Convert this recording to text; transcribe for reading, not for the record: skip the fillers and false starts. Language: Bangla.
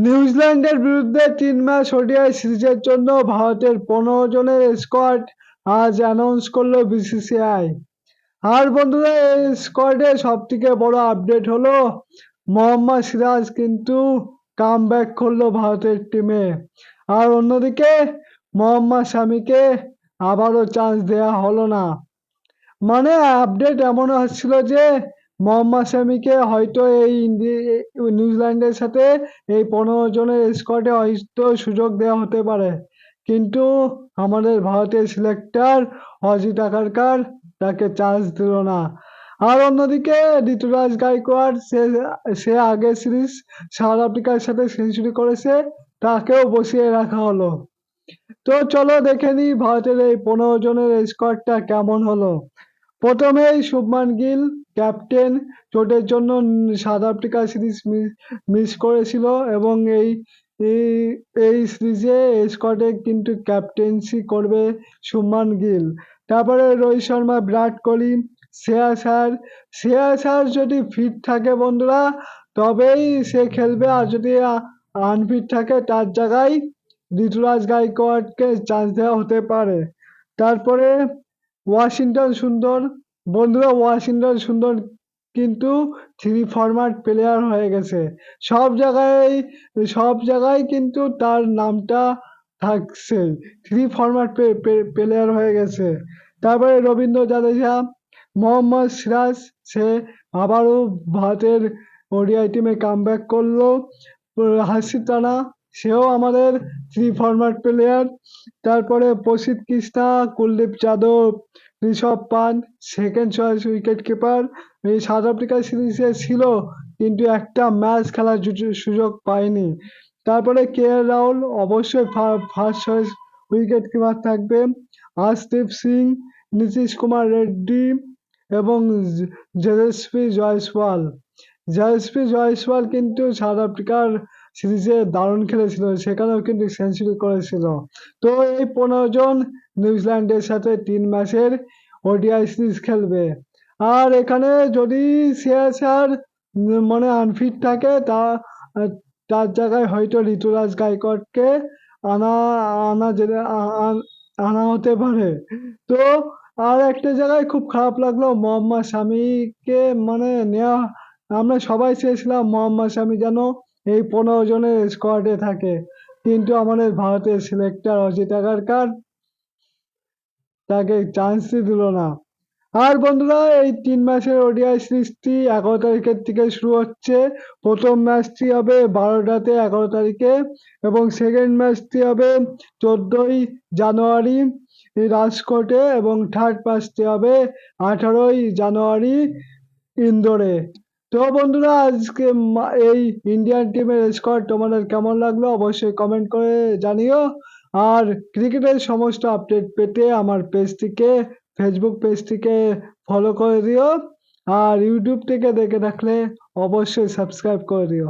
নিউজিল্যান্ডের বিরুদ্ধে ৩ ম্যাচ ওডিআই সিরিজের জন্য ভারতের ১৫ জনের স্কোয়াড আজ অ্যানাউন্স করলো বিসিসিআই। আর বন্ধুরা, এই স্কোয়াডে সবথেকে বড় আপডেট হলো মোহাম্মদ সিরাজ কিন্তু কামব্যাক করলো ভারতের টিমে। আর অন্যদিকে মোহাম্মদ শামিকে আবারও চান্স দেওয়া হলো না। মানে আপডেট এমন আসছিল যে মোহাম্মদ শামিকে হয়তো এই নিউজিল্যান্ডের সাথে এই ১৫ জনের স্কোয়াডে হয়তো সুযোগ দেওয়া হতে পারে, কিন্তু আমাদের ভারতের সিলেক্টর অজিত আগারকার তাকে চান্স দিল না। আর অন্যদিকে ঋতুরাজ গাইকোয়াড় সে আগের সিরিজ সাউথ আফ্রিকার সাথে সেঞ্চুরি করেছে, তাকেও বসিয়ে রাখা হলো। তো চলো দেখে নিই ভারতের এই ১৫ জনের স্কোয়াডটা কেমন হলো। প্রথমেই শুভমান গিল ক্যাপ্টেন, চোটের জন্য সাউথ আফ্রিকা সিরিজ মিস করেছিল এবং এই সিরিজে স্কোয়াডে কিন্তু ক্যাপ্টেন্সি করবে শুভমান গিল। তারপরে রোহিত শর্মা, বিরাট কোহলি, শ্রেয়াস আয়ার যদি ফিট থাকে বন্ধুরা তবেই সে খেলবে, আর যদি আনফিট থাকে তার জায়গায় ঋতুরাজ গাইকোয়াড়কে চান্স দেওয়া হতে পারে। তারপরে ওয়াশিংটন সুন্দর, বন্ধুরা ওয়াশিংটন সুন্দর কিন্তু 3 ফরম্যাট প্লেয়ার হয়ে গেছে। সব জায়গায় কিন্তু তার নামটা থাকছে, 3 ফরম্যাট প্লেয়ার হয়ে গেছে। তারপরে রবীন্দ্র জাদেজা, মোহাম্মদ সিরাজ, সে আবারও ভারতের ওডিআই টিমে কামব্যাক করলো। হার্ষিত রানা, সেও আমাদের 3 ফরম্যাট প্লেয়ার। তারপরে প্রসিদ্ধ Krishna, Kuldeep Yadav, Rishabh punt second choice wicket keeper. এই সাউথ আফ্রিকা সিরিজে ছিল কিন্তু একটা ম্যাচ খেলার সুযোগ পায়নি। তারপরে কে এল রাহুল অবশ্যই ফার্স্ট চয়েস উইকেট কিপার থাকবে। আশদীপ সিং, নীতিশ কুমার রেড্ডি এবং জয়সওয়াল কিন্তু সাউথ আফ্রিকার সিরিজে দারুণ খেলেছিল, সেখানেও কিন্তু সেঞ্চুরি করেছিল। তো এই ১৫ জন নিউজিল্যান্ডের সাথে ৩ ম্যাচের ওডিআই সিরিজ খেলবে। আর এখানে যদি সিএসআর মানে আনফিট থাকে তার জায়গায় হয়তো ঋতুরাজ গাইকোয়াড়কে আনা আনা যেতে আনা হতে পারে। তো আর একটা জায়গায় খুব খারাপ লাগলো মোহাম্মদ শামিকে মানে নেওয়া, আমরা সবাই চেয়েছিলাম মোহাম্মদ শামি যেন এই ১৫ জনের স্কোয়াডে থাকে, কিন্তু আমাদের ভারতের সিলেক্টর অজিত আগারকার তাকে চান্সই দিল না। আর বন্ধুরা, এই ৩ ম্যাচের ওডিআই সিরিজটি ১১ তারিখের থেকে শুরু হচ্ছে। প্রথম ম্যাচটি হবে ১২টাতে ১১ তারিখে এবং সেকেন্ড ম্যাচটি হবে ১৪ই জানুয়ারি রাজকোটে এবং থার্ড ম্যাচটি হবে ১৮ই জানুয়ারি ইন্দোরে। তো বন্ধুরা, আজকে এই ইন্ডিয়ান টিমের স্কোয়াড তোমাদের কেমন লাগলো অবশ্যই কমেন্ট করে জানিও। আর ক্রিকেটের সমস্ত আপডেট পেতে আমার ফেসবুক পেজটিকে ফলো করে দিও। আর ইউটিউব থেকে দেখে থাকলে অবশ্যই সাবস্ক্রাইব করে দিও।